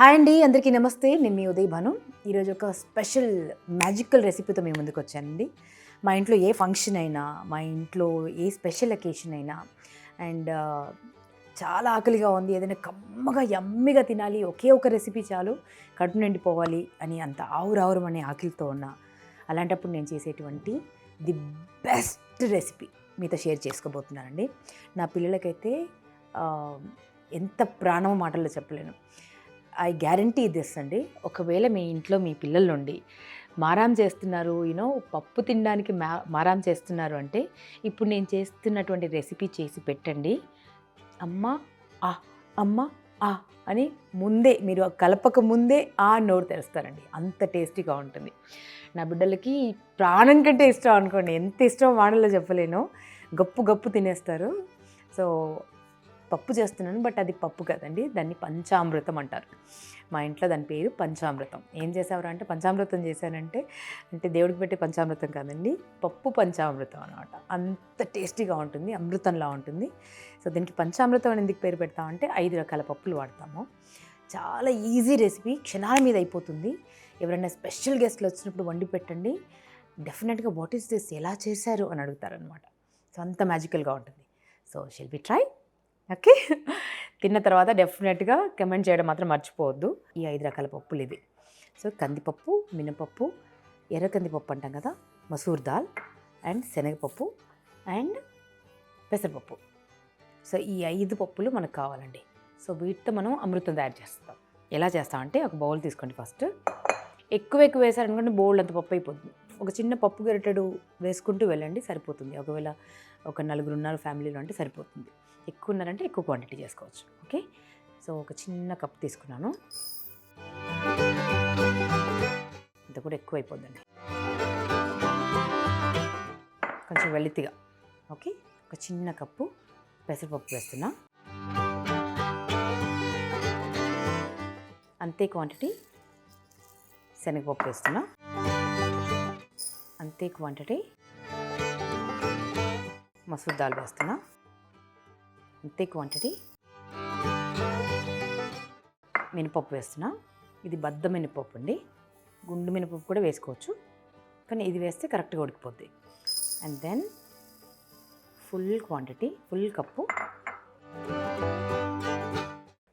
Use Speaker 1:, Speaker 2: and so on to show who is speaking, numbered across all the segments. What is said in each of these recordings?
Speaker 1: Hi అండి, అందరికీ నమస్తే. నేను మీ ఉదయ్ భాను. ఈరోజు ఒక స్పెషల్ మ్యాజికల్ రెసిపీతో మేము ముందుకు వచ్చానండి. మా ఇంట్లో ఏ ఫంక్షన్ అయినా, మా ఇంట్లో ఏ స్పెషల్ అకేషన్ అయినా అండ్ చాలా ఆకలిగా ఉంది, ఏదైనా కమ్మగా యమ్మీగా తినాలి, ఒకే ఒక రెసిపీ చాలు కడుపు నిండిపోవాలి అని అంత ఆవురావురమనే ఆకలితో ఉన్నా, అలాంటప్పుడు నేను చేసేటువంటి ది బెస్ట్ రెసిపీ మీతో షేర్ చేసుకోబోతున్నానండి. నా పిల్లలకైతే ఎంత ప్రాణం మాటల్లో చెప్పలేను. ఐ గ్యారంటీ దిస్ అండి. ఒకవేళ మీ ఇంట్లో మీ పిల్లల నుండి మారాం చేస్తున్నారు, పప్పు తినడానికి మారాం చేస్తున్నారు అంటే ఇప్పుడు నేను చేస్తున్నటువంటి రెసిపీ చేసి పెట్టండి. అమ్మ ఆ అమ్మ ఆ అని ముందే మీరు కలపక ముందే నోరు తెరుస్తారండి. అంత టేస్టీగా ఉంటుంది. నా బిడ్డలకి ప్రాణం కంటే ఇష్టం అనుకోండి. ఎంత ఇష్టం వాడలో చెప్పలేను. గప్పు గప్పు తినేస్తారు. సో పప్పు చేస్తున్నాను, బట్ అది పప్పు కదండి, దాన్ని పంచామృతం అంటారు. మా ఇంట్లో దాని పేరు పంచామృతం. ఏం చేసేవారు అంటే పంచామృతం చేశానంటే దేవుడికి పెట్టే పంచామృతం కాదండి, పప్పు పంచామృతం అనమాట. అంత టేస్టీగా ఉంటుంది, అమృతంలా ఉంటుంది. సో దీనికి పంచామృతం అని ఎందుకు పేరు పెడతామంటే 5 రకాల పప్పులు వాడతాము. చాలా ఈజీ రెసిపీ, క్షణాల మీద అయిపోతుంది. ఎవరైనా స్పెషల్ గెస్ట్లు వచ్చినప్పుడు వండి పెట్టండి, డెఫినెట్గా వాట్ ఈస్ దిస్, ఎలా చేశారు అని అడుగుతారనమాట. సో అంత మ్యాజికల్గా ఉంటుంది. So shall we try. Okay, తిన్న తర్వాత డెఫినెట్గా కమెంట్ చేయడం మాత్రం మర్చిపోవద్దు. ఈ 5 రకాల పప్పులు ఇవి. సో కందిపప్పు, మినపప్పు, ఎర్ర కందిపప్పు అంటాం కదా, మసూర్ దాల్ అండ్ శనగపప్పు అండ్ పెసరపప్పు. సో ఈ 5 పప్పులు మనకు కావాలండి. సో వీటితో మనం అమృతం తయారు చేస్తాం. ఎలా చేస్తామంటే ఒక బౌల్ తీసుకోండి. ఫస్ట్ ఎక్కువ వేసారనుకోండి బౌల్ అంత పప్పు అయిపోతుంది. ఒక చిన్న పప్పు గరిటెడు వేసుకుంటూ వెళ్ళండి, సరిపోతుంది. ఒకవేళ ఒక 4 ఉన్నారు ఫ్యామిలీలో అంటే సరిపోతుంది. ఎక్కువ ఉన్నారంటే ఎక్కువ క్వాంటిటీ చేసుకోవచ్చు. ఓకే, సో ఒక చిన్న కప్ తీసుకున్నాను. ఇంత కూడా ఎక్కువ అయిపోద్దండి, కొంచెం వెలితిగా. ఓకే, ఒక చిన్న కప్పు పెసరపప్పు వేస్తున్నా. అంతే క్వాంటిటీ శనగపప్పు వేస్తున్నా. అంతే క్వాంటిటీ మసూర్ దాల్ వేస్తున్నా. అంతే క్వాంటిటీ మినపప్పు వేస్తున్నా. ఇది బద్ద మినపప్పు అండి, గుండు మినపప్పు కూడా వేసుకోవచ్చు, కానీ ఇది వేస్తే కరెక్ట్గా ఉడికిపోద్ది. And then full quantity, full cup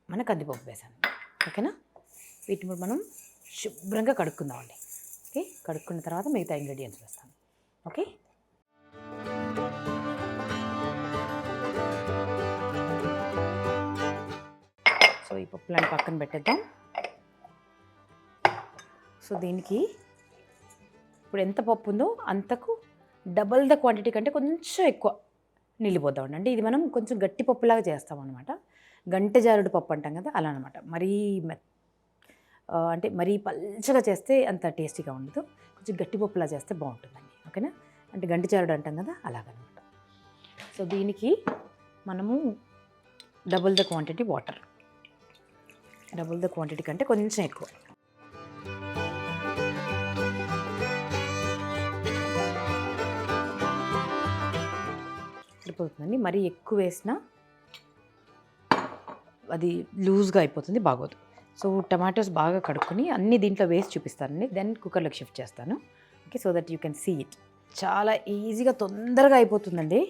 Speaker 1: మన కందిపప్పు వేసాను. ఓకేనా, వీటిని మనం శుభ్రంగా కడుక్కుందామండి. ఓకే, కడుక్కున్న తర్వాత మిగతా ఇంగ్రీడియంట్స్ వేస్తాను. ఓకే, సో ఈ పప్పులను పక్కన పెట్టేద్దాం. సో దీనికి ఇప్పుడు ఎంత పప్పు ఉందో అంతకు డబల్ ద క్వాంటిటీ కంటే కొంచెం ఎక్కువ నీళ్ళు పోద్దామండి. ఇది మనం కొంచెం గట్టి పప్పులాగా చేస్తాం అనమాట. గంటె జారుడు పప్పు అంటాం కదా, అలా అనమాట. అంటే మరీ పల్చగా చేస్తే అంత టేస్టీగా ఉండదు, కొంచెం గట్టి పప్పులా చేస్తే బాగుంటుందండి. ఓకేనా, అంటే గంటె జారుడు అంటాం కదా, అలాగనమాట. సో దీనికి మనము double the quantity water, double the quantity కంటే కొంచెం ఎక్కువ. సరిపోతుందండి. మరీ ఎక్కువ వేసినా అది లూజ్గా అయిపోతుంది, బాగోదు. సో టమాటోస్ బాగా కడుక్కొని అన్నీ దీంట్లో వేసి చూపిస్తానండి, దెన్ కుక్కర్లోకి షిఫ్ట్ చేస్తాను. Okay, so that you can see it. చాలా ఈజీగా తొందరగా అయిపోతుందండి.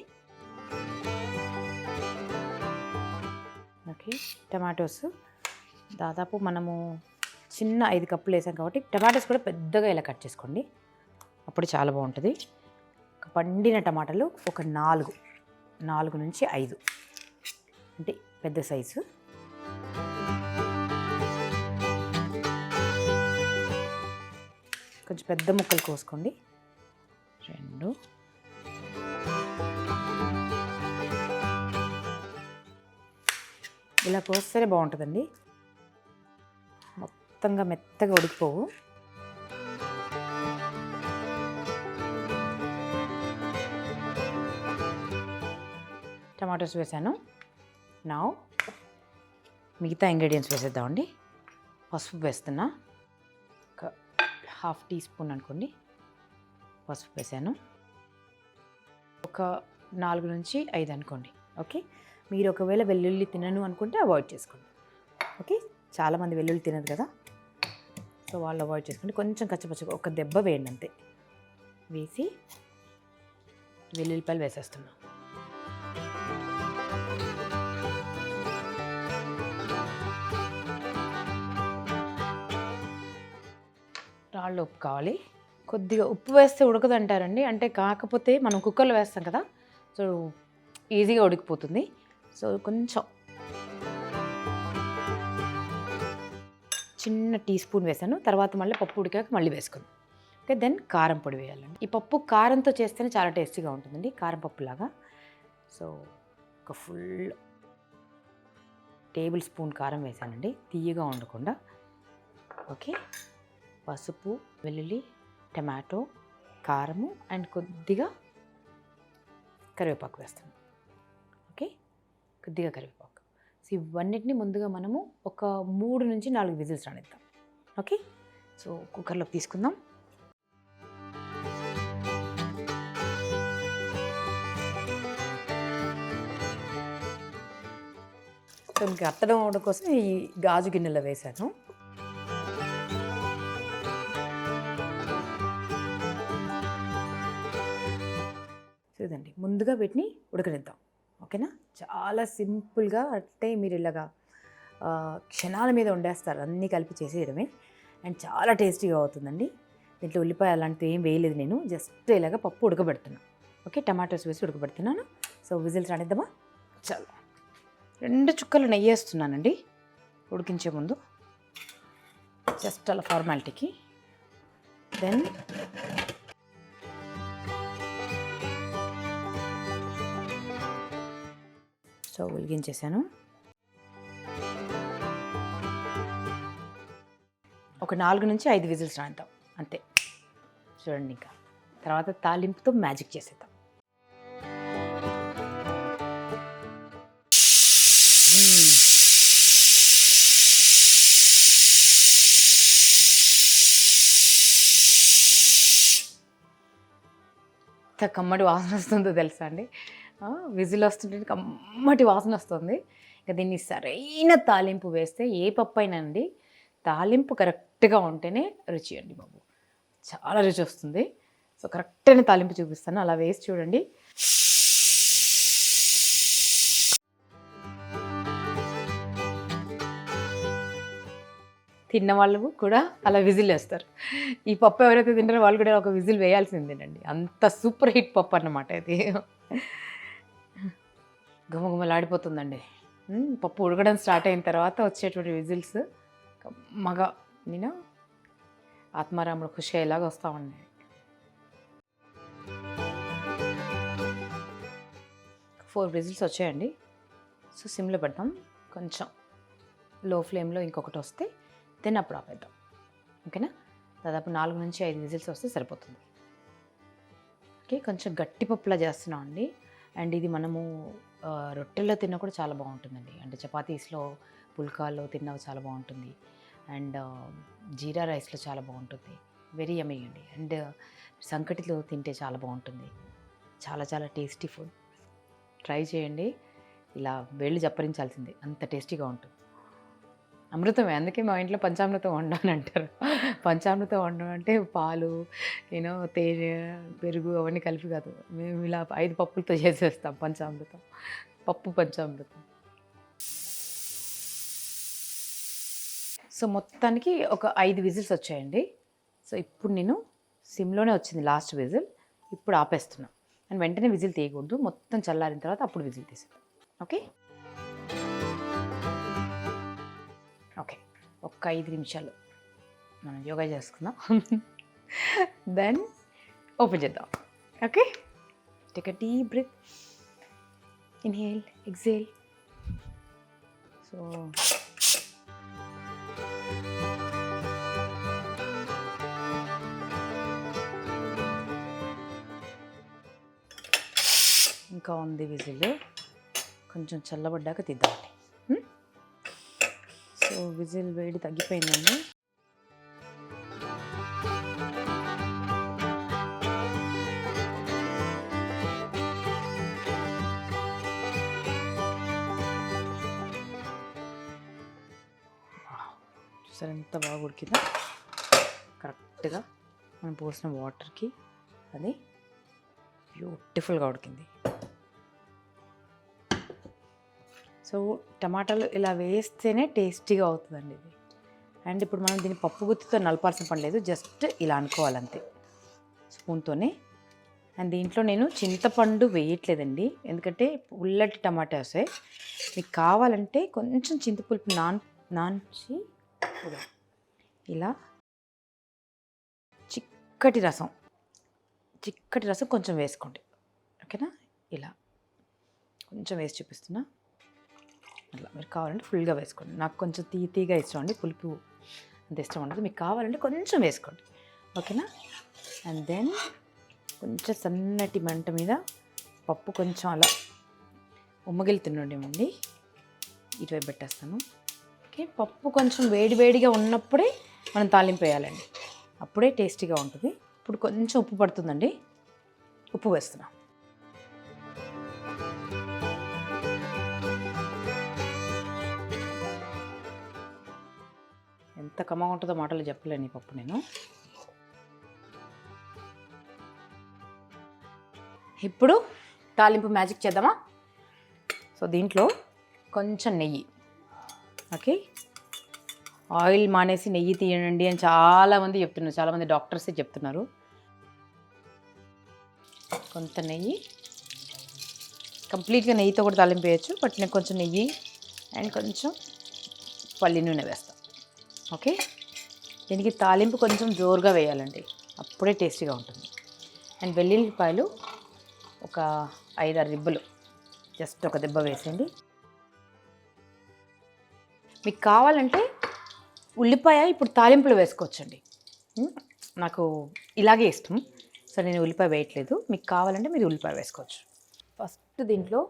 Speaker 1: ఓకే, టమాటోస్ దాదాపు మనము చిన్న 5 కప్పులు వేసాం కాబట్టి టమాటోస్ కూడా పెద్దగా ఇలా కట్ చేసుకోండి, అప్పుడు చాలా బాగుంటుంది. పండిన టమాటాలు ఒక 4 నుంచి 5 అంటే పెద్ద సైజు. కొంచెం పెద్ద ముక్కలు కోసుకోండి. 2 ఇలా కోస్తేనే బాగుంటుందండి, మొత్తంగా మెత్తగా ఉడికిపోవు. టమాటోస్ వేసాను. నా మిగతా ఇంగ్రీడియంట్స్ వేసేద్దామండి. పసుపు వేస్తున్నా, ఒక 1/2 టీ స్పూన్ అనుకోండి పసుపు వేసాను. ఒక 4 నుంచి 5 అనుకోండి. ఓకే, మీరు ఒకవేళ వెల్లుల్లి తినను అనుకుంటే అవాయిడ్ చేసుకోండి. ఓకే, చాలామంది వెల్లుల్లి తినదు కదా, సో వాళ్ళు అవాయిడ్ చేసుకోండి. కొంచెం కచ్చపచ్చగా ఒక దెబ్బ వేయండి అంతే. వేసి వెల్లుల్లిపాయలు వేసేస్తున్నాం. రాళ్ళు ఉప్పు కావాలి. కొద్దిగా ఉప్పు వేస్తే ఉడకదంటారండి, అంటే కాకపోతే మనం కుక్కర్లో వేస్తాం కదా, సో ఈజీగా ఉడికిపోతుంది. సో కొంచెం చిన్న టీ స్పూన్ వేసాను. తర్వాత మళ్ళీ పప్పు ఉడికాక మళ్ళీ వేసుకుందాం. ఓకే, దెన్ కారం పొడి వేయాలండి. ఈ పప్పు కారంతో చేస్తేనే చాలా టేస్టీగా ఉంటుందండి, కారం పప్పులాగా. సో ఒక ఫుల్ టేబుల్ స్పూన్ కారం వేసానండి, తీయగా ఉండకుండా. ఓకే, పసుపు, వెల్లుల్లి, టమాటో, కారము అండ్ కొద్దిగా కరివేపాకు వేస్తాను. ఓకే, కొద్దిగా కరివేపాకు. సో ఇవన్నిటిని ముందుగా మనము ఒక 3 నుంచి 4 విజిల్స్ రానిద్దాం. ఓకే, సో కుక్కర్లోకి తీసుకుందాం. సో ఇంకా అత్తడం అవడం కోసం ఈ గాజు గిన్నెలో వేసాను. ఇదండి, ముందుగా వీటిని ఉడకనిద్దాం. ఓకేనా, చాలా సింపుల్గా, అంటే మీరు ఇలాగా క్షణాల మీద వండేస్తారు, అన్నీ కలిపి చేసేయడమే. అండ్ చాలా టేస్టీగా అవుతుందండి. దీంట్లో ఉల్లిపాయ అలాంటివి ఏం వేయలేదు నేను, జస్ట్ ఇలాగ పప్పు ఉడకబెడుతున్నాను. ఓకే, టమాటోస్ వేసి ఉడకబెడుతున్నాను. So whistles రానిద్దామా? చాలా 2 చుక్కలు నెయ్యి వేస్తున్నానండి ఉడికించే ముందు, జస్ట్ అలా ఫార్మాలిటీకి. Then stove వెలిగించేసాను. ఒక 4 నుంచి 5 విజిల్స్ రానిద్దాం అంతే. చూడండి, ఇంకా తర్వాత తాలింపుతో మ్యాజిక్ చేసేద్దాం. ఎంత కమ్మటి వాసన వస్తుందో తెలుసా అండి, విజిల్ వస్తుంటే కమ్మటి వాసన వస్తుంది. ఇంకా దీన్ని సరైన తాలింపు వేస్తే ఏ పప్పు అయినా అండి, తాలింపు కరెక్ట్గా ఉంటేనే రుచి అండి బాబు, చాలా రుచి వస్తుంది. సో కరెక్ట్ అయిన తాలింపు చూపిస్తాను, అలా వేసి చూడండి. తిన్న వాళ్ళు కూడా అలా విజిల్ వేస్తారు. ఈ పప్పు ఎవరైతే తింటారో వాళ్ళు కూడా ఒక విజిల్ వేయాల్సిందేనండి, అంత సూపర్ హిట్ పప్పు అన్నమాట ఇది. గుమగుమలాడిపోతుందండి. పప్పు ఉడకడం స్టార్ట్ అయిన తర్వాత వచ్చేటువంటి విజిల్స్ మగ నేను ఆత్మారాముడు ఖుషి అయ్యేలాగా వస్తామండి. ఫోర్ విజిల్స్ వచ్చాయండి. సో సిమ్లో పెడతాం, కొంచెం లో ఫ్లేమ్లో ఇంకొకటి వస్తే దెన్ అప్పుడు ఆపేద్దాం. ఓకేనా, దాదాపు 4 నుంచి 5 విజిల్స్ వస్తే సరిపోతుంది. ఓకే, కొంచెం గట్టి పప్పులా చేస్తున్నాం అండి. అండ్ ఇది మనము రొట్టెల్లో తిన్నా కూడా చాలా బాగుంటుందండి, అంటే చపాతీస్లో, పుల్కాల్లో తిన్నా చాలా బాగుంటుంది. అండ్ జీరా రైస్లో చాలా బాగుంటుంది, వెరీ యమ్మీ అండి. అండ్ సంకటిలో తింటే చాలా బాగుంటుంది, చాలా చాలా టేస్టీ ఫుడ్. ట్రై చేయండి, ఇలా వేళ్ళు చప్పరించాల్సిందే, అంత టేస్టీగా ఉంటుంది. అమృతమే, అందుకే మా ఇంట్లో పంచామృతం వండని అంటారు. పంచామృతం వండడం అంటే పాలు, తేనె, పెరుగు అవన్నీ కలిపి కాదు, మేము ఇలా 5 పప్పులతో చేసేస్తాం పంచామృతం, పప్పు పంచామృతం. సో మొత్తానికి ఒక 5 విజిల్స్ వచ్చాయండి. సో ఇప్పుడు నేను సిమ్లోనే వచ్చింది లాస్ట్ విజిల్, ఇప్పుడు ఆపేస్తున్నాం. అండ్ వెంటనే విజిల్ తీయకూడదు, మొత్తం చల్లారిన తర్వాత అప్పుడు విజిల్ తీసేద్దాం. ఓకే ఓకే, ఒక 5 నిమిషాలు మనం యోగా చేసుకుందాం, దెన్ ఓపెన్ చేద్దాం. Okay, take a deep breath, inhale, exhale. So ఇంకా ఉంది విజిల్, కొంచెం చల్లబడ్డాక తీద్దామండి. సో విజిల్ వేడి తగ్గిపోయిందండి. చూసారు ఎంత బాగా ఉడికిందో. కరెక్ట్గా మనం పోసిన వాటర్కి అది బ్యూటిఫుల్గా ఉడికింది. సో టమాటాలు ఇలా వేస్తేనే టేస్టీగా అవుతుందండి ఇది. అండ్ ఇప్పుడు మనం దీన్ని పప్పు గుత్తితో నలపాల్సిన పని లేదు, జస్ట్ ఇలా అనుకోవాలంతే స్పూన్తోనే. అండ్ దీంట్లో నేను చింతపండు వేయట్లేదండి, ఎందుకంటే ఉల్లటి టమాటా వస్తాయి. మీకు కావాలంటే కొంచెం చింతపులుపు నాంచి ఇలా చిక్కటి రసం కొంచెం వేసుకోండి, ఓకేనా. ఇలా కొంచెం వేసి చూపిస్తున్నా. అట్లా మీరు కావాలంటే ఫుల్గా వేసుకోండి. నాకు కొంచెం తీగా ఇష్టం అండి, పులుపు అంత ఇష్టం ఉండదు. మీకు కావాలంటే కొంచెం వేసుకోండి, ఓకేనా. అండ్ దెన్ కొంచెం సన్నటి మంట మీద పప్పు కొంచెం అలా ఉమ్మగిలుతుండండి. ఇటువైపు పెట్టేస్తాను. ఓకే, పప్పు కొంచెం వేడిగా ఉన్నప్పుడే మనం తాలింపు వేయాలండి, అప్పుడే టేస్టీగా ఉంటుంది. ఇప్పుడు కొంచెం ఉప్పు పడుతుందండి, ఉప్పు వేస్తున్నాం. ఎంత కమ్మగా ఉంటుందో మాటలు చెప్పలేను ఈ పప్పు నేను. ఇప్పుడు తాలింపు మ్యాజిక్ చేద్దామా. సో దీంట్లో కొంచెం నెయ్యి, ఓకే. ఆయిల్ మానేసి నెయ్యి తీయండి అని చాలామంది చెప్తున్నారు, చాలామంది డాక్టర్సే చెప్తున్నారు. కొంత నెయ్యి, కంప్లీట్గా నెయ్యితో కూడా తాలింపు వేయచ్చు, బట్ నేను కొంచెం నెయ్యి అండ్ కొంచెం పల్లి నూనె వేస్తాను, ఓకే. దీనికి తాలింపు కొంచెం జోరుగా వేయాలండి, అప్పుడే టేస్టీగా ఉంటుంది. అండ్ వెల్లుల్లిపాయలు ఒక 5-6 రిబ్బలు, జస్ట్ ఒక దెబ్బ వేసేయండి. మీకు కావాలంటే ఉల్లిపాయ ఇప్పుడు తాలింపులు వేసుకోవచ్చండి, నాకు ఇలాగే ఇష్టం, సో నేను ఉల్లిపాయ వేయట్లేదు. మీకు కావాలంటే మీరు ఉల్లిపాయ వేసుకోవచ్చు. ఫస్ట్ దీంట్లో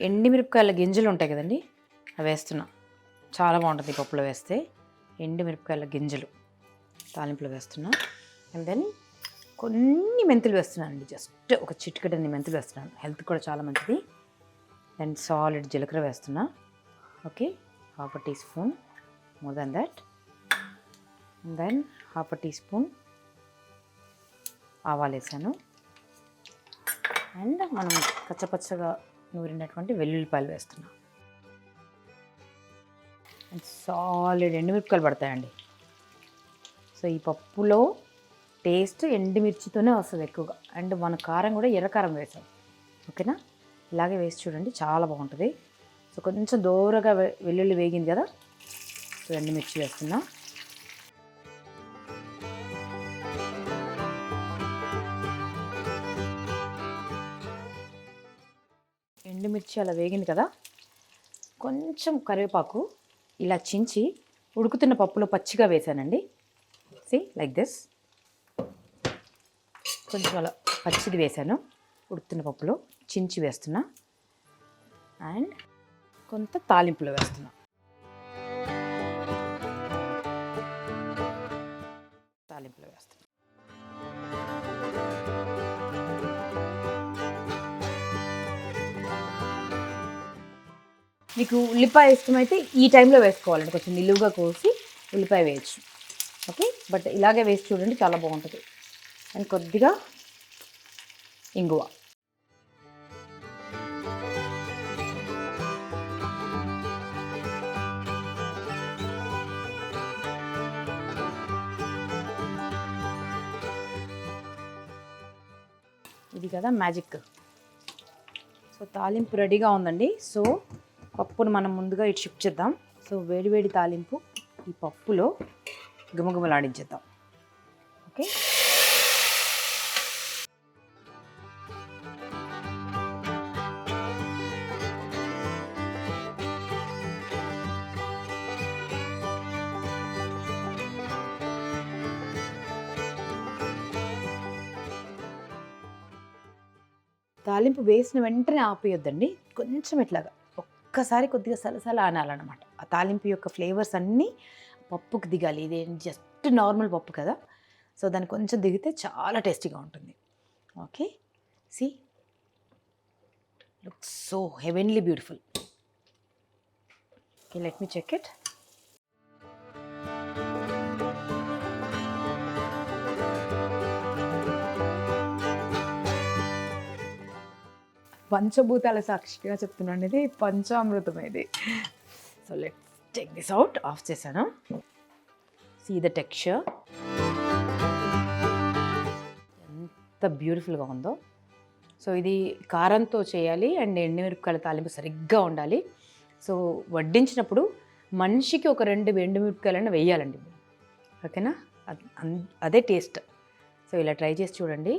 Speaker 1: ఎండుమిరపకాయల గింజలు ఉంటాయి కదండి, అవి వేస్తున్నా. చాలా బాగుంటుంది పప్పులో వేస్తే. ఎండుమిరపకాయల గింజలు తాలింపులో వేస్తున్నా. అండ్ దెన్ కొన్ని మెంతులు వేస్తున్నాను అండి, జస్ట్ ఒక చిటికెడన్ని మెంతులు వేస్తున్నాను, హెల్త్ కూడా చాలా మంచిది. అండ్ సాలిడ్ జీలకర్ర వేస్తున్నా, okay. 1/2 teaspoon, more than that. And then 1/2 teaspoon ఆవాలు వేసాను. అండ్ మనం కచ్చపచ్చగా నూరినటువంటి వెల్లుల్లిపాయలు వేస్తున్నాం. అండ్ సాలిడ్ ఎండుమిరపకాయలు పడతాయండి. సో ఈ పప్పులో టేస్ట్ ఎండుమిర్చితోనే వస్తుంది ఎక్కువగా. అండ్ మన కారం కూడా ఎర్రకారం వేసాం, ఓకేనా. ఇలాగే వేసి చూడండి, చాలా బాగుంటుంది. సో కొంచెం దూరగా వెల్లుల్లి వేగింది కదా, సో ఎండుమిర్చి వేస్తున్నా. ఎండుమిర్చి అలా వేగింది కదా, కొంచెం కరివేపాకు ఇలా చించి ఉడుకుతున్న పప్పులో పచ్చిగా వేసానండి. సి లైక్ దిస్, కొంచెం అలా పచ్చిది వేసాను ఉడుకుతున్న పప్పులో, చించి వేస్తున్నా. అండ్ కొంత తాలింపులో వేస్తున్నా. తాలింపులో వేస్తున్నా. మీకు ఉల్లిపాయ ఇష్టమైతే ఈ టైంలో వేసుకోవాలండి, కొంచెం నిలువుగా కోసి ఉల్లిపాయ వేయచ్చు, ఓకే. బట్ ఇలాగే వేసి చూడండి, చాలా బాగుంటుంది. అండ్ కొద్దిగా ఇంగువ. ఇది కదా మ్యాజిక్. సో తాలింపు రెడీగా ఉందండి. సో పప్పును మనం ముందుగా ఇటు షిఫ్ట్ చేద్దాం. సో వేడివేడి తాలింపు ఈ పప్పులో గుమగుమలాడించేద్దాం, ఓకే. తాలింపు వేసిన వెంటనే ఆపేయొద్దండి, కొంచెం ఇట్లాగా ఒక్కసారి కొద్దిగా సలసల అనాలన్నమాట. ఆ తాలింపు యొక్క ఫ్లేవర్స్ అన్నీ పప్పుకు దిగాలి. ఇది జస్ట్ నార్మల్ పప్పు కదా, సో దాన్ని కొంచెం దిగితే చాలా టేస్టీగా ఉంటుంది, okay. See looks so heavenly beautiful. Okay, let me check it. పంచభూతాల సాక్షిగా చెప్తున్నాను, ఇది పంచామృతం ఇది. So let's take this out. Off చేశాను. సీ ద టెక్స్చర్ ఎంత బ్యూటిఫుల్గా ఉందో. సో ఇది కారంతో చేయాలి అండ్ ఎండుమిరపకాయల తాలింపు సరిగ్గా ఉండాలి. సో వడ్డించినప్పుడు మనిషికి ఒక 2 ఎండుమిరపకాయలైనా వేయాలండి, ఓకేనా? అదే టేస్ట్. సో ఇలా ట్రై చేసి చూడండి.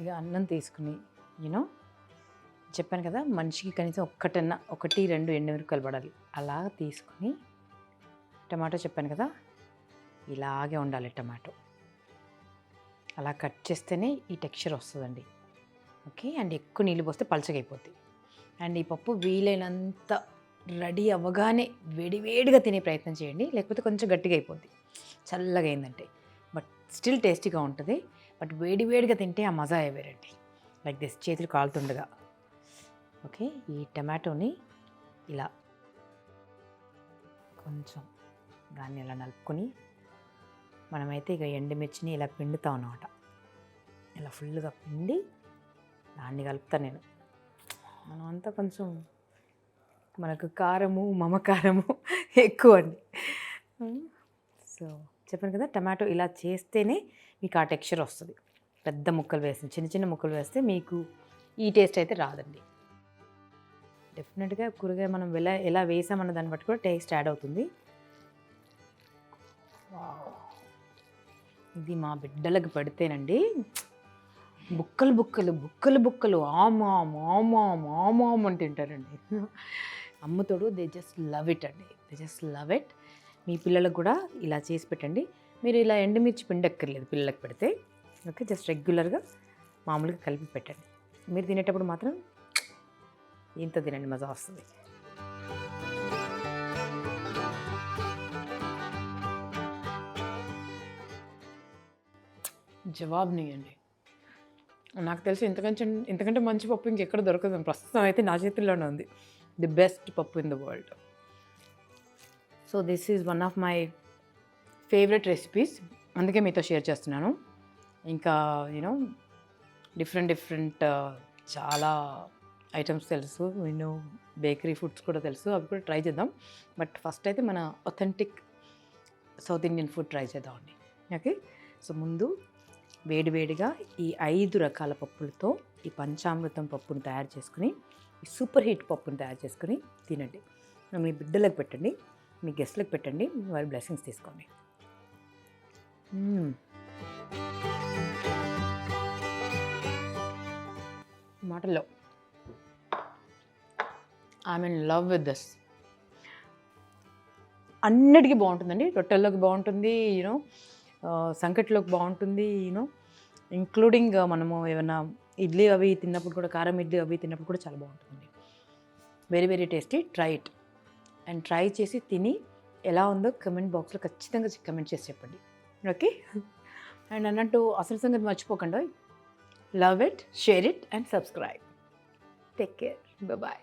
Speaker 1: ఇక అన్నం తీసుకుని చెప్పాను కదా, మనిషికి కనీసం 1-2 ఎండుమిరపకాయలు పడాలి. అలా తీసుకుని టమాటో చెప్పాను కదా, ఇలాగే ఉండాలి టమాటో. అలా కట్ చేస్తేనే ఈ టెక్స్చర్ వస్తుందండి, ఓకే? అండ్ ఎక్కువ నీళ్ళు పోస్తే పలచగా అయిపోద్ది. అండ్ ఈ పప్పు వీలైనంత రెడీ అవ్వగానే వేడివేడిగా తినే ప్రయత్నం చేయండి, లేకపోతే కొంచెం గట్టిగా అయిపోద్ది చల్లగా అయిందంటే. బట్ స్టిల్ టేస్టీగా ఉంటుంది. బట్ వేడివేడిగా తింటే ఆ మజా వేరండి. లైక్ దిస్, చేతులు కాలుతుండగా. ఓకే, ఈ టమాటోని ఇలా కొంచెం దాన్ని ఇలా నలుపుకొని, మనమైతే ఇక ఎండుమిర్చిని ఇలా పిండుతాం అన్నమాట. ఇలా ఫుల్గా పిండి దాన్ని కలుపుతాను నేను. మనమంతా కొంచెం మనకు కారము మమకారము ఎక్కువ అండి. సో చెప్పాను కదా, టమాటో ఇలా చేస్తేనే మీకు ఆ టెక్స్చర్ వస్తుంది. పెద్ద ముక్కలు వేసి చిన్న ముక్కలు వేస్తే మీకు ఈ టేస్ట్ అయితే రాదండి. డెఫినెట్గా కూరగాయ మనం ఎలా వేసామన్న దాన్ని బట్టి కూడా టేస్ట్ యాడ్ అవుతుంది. ఇది మా బిడ్డలకు పెడితేనండి బుక్కలు ఆమాం అని తింటారండి. అమ్మతోడు దే జస్ట్ లవ్ ఇట్ అండి, దే జస్ట్ లవ్ ఇట్. మీ పిల్లలకు కూడా ఇలా చేసి పెట్టండి. మీరు ఇలా ఎండుమిర్చి పిండక్కర్లేదు పిల్లలకు పెడితే, ఓకే? జస్ట్ రెగ్యులర్గా మామూలుగా కలిపి పెట్టండి. మీరు తినేటప్పుడు మాత్రం ఇంత తినండి, మజా వస్తుంది. జవాబునియండి. నాకు తెలిసి ఇంతకంటే మంచి పప్పు ఇంకెక్కడ దొరకదు. ప్రస్తుతం అయితే నా చేతుల్లోనే ఉంది. ది బెస్ట్ పప్పు in the world. So this is one of my favourite recipes, అందుకే మీతో షేర్ చేస్తున్నాను. ఇంకా డిఫరెంట్ చాలా ఐటమ్స్ తెలుసు, బేకరీ ఫుడ్స్ కూడా తెలుసు, అవి కూడా ట్రై చేద్దాం. బట్ ఫస్ట్ అయితే మన authentic south Indian food try చేద్దామండి, ఓకే? సో ముందు వేడివేడిగా ఈ 5 రకాల పప్పులతో ఈ పంచామృతం పప్పును తయారు చేసుకుని, ఈ సూపర్ హిట్ పప్పును తయారు చేసుకుని తినండి. మీ బిడ్డలకు పెట్టండి, మీ గెస్ట్లకు పెట్టండి, వారి బ్లెస్సింగ్స్ తీసుకోండి. మాటల్లో I'm in love with this. అన్నిటికీ బాగుంటుందండి. రొట్టెల్లోకి బాగుంటుంది, సంకట్లోకి బాగుంటుంది, ఇంక్లూడింగ్ మనము ఏమైనా ఇడ్లీ అవి తిన్నప్పుడు కూడా, కారం ఇడ్లీ అవి తిన్నప్పుడు కూడా చాలా బాగుంటుందండి. Very very tasty. Try it. And try చేసి తిని ఎలా ఉందో కమెంట్ బాక్స్లో ఖచ్చితంగా కమెంట్ చేసి చెప్పండి, ఓకే? అండ్ అన్నట్టు అసలు సంగతి మర్చిపోకండి. Love it, share it and subscribe. Take care. Bye.